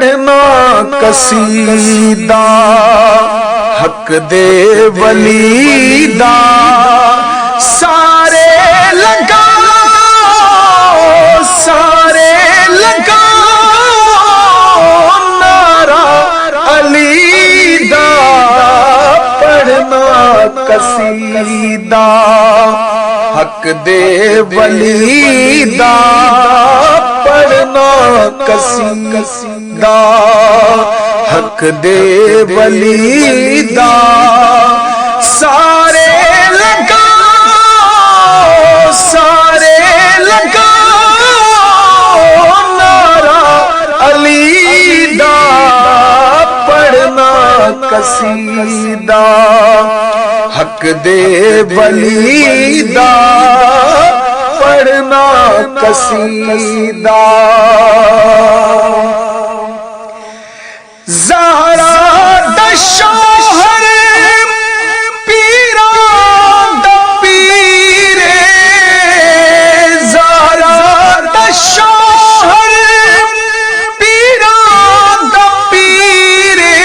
پڑھنا قصیدہ حق دے ولی دا سارے لگاؤ نعرہ علی دا پڑھنا قصیدہ حق دے ولی دا پڑھنا قصیدہ حق دے ولی دا سارے لگاؤ نعرہ علی دا پڑھنا قصیدہ حق دے ولی دا پڑھنا قصیدہ زہرا دا شوہر پیران دا پیرے زہرا دا شوہر پیران دا پیرے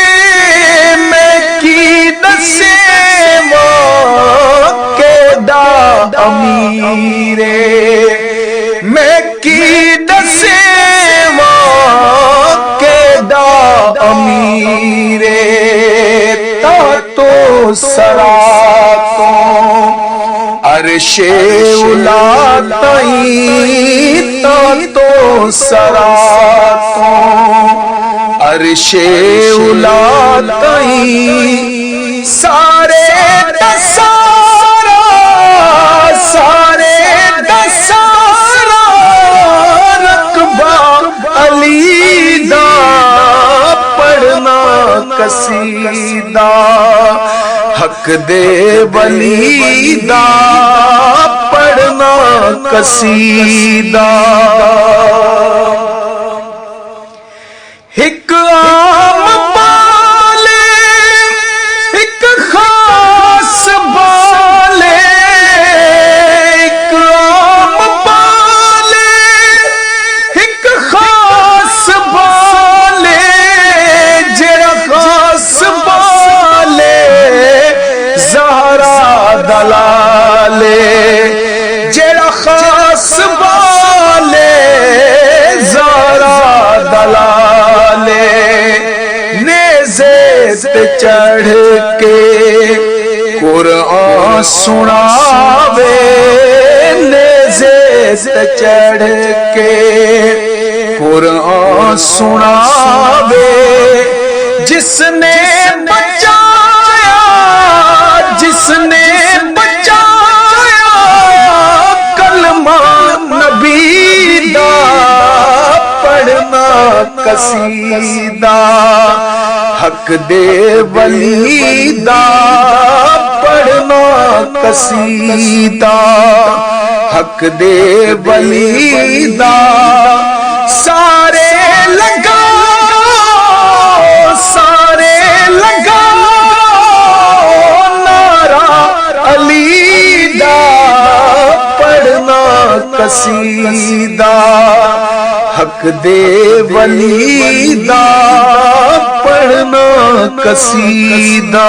میں کی دسے دا امیرے میں کی دسے دا امیرے تا تو سراتوں عرش اولا تائیں تا تو سراتوں عرش اولا تائیں سارے علی دا پڑھنا قصیدہ حق دے ولی دا پڑھنا قصیدہ ایک عام بالے ایک خاص بالے ایک عام بالے ایک خاص بالے جڑا خاص بالے زہرا دلالے جڑا خاص بالے زہرا دلالے نیزے تے چڑھ کے قرآن سناوے نیزے تے چڑھ کے قرآن سناوے جس نے بچایا کلمہ نبی دا پڑھنا قصیدہ حق دے ولی دا پڑھنا قصیدہ حق دے ولی دا سارے لگاؤ نعرہ علی دا پڑھنا قصیدہ حق دے ولی دا پڑھنا قصیدہ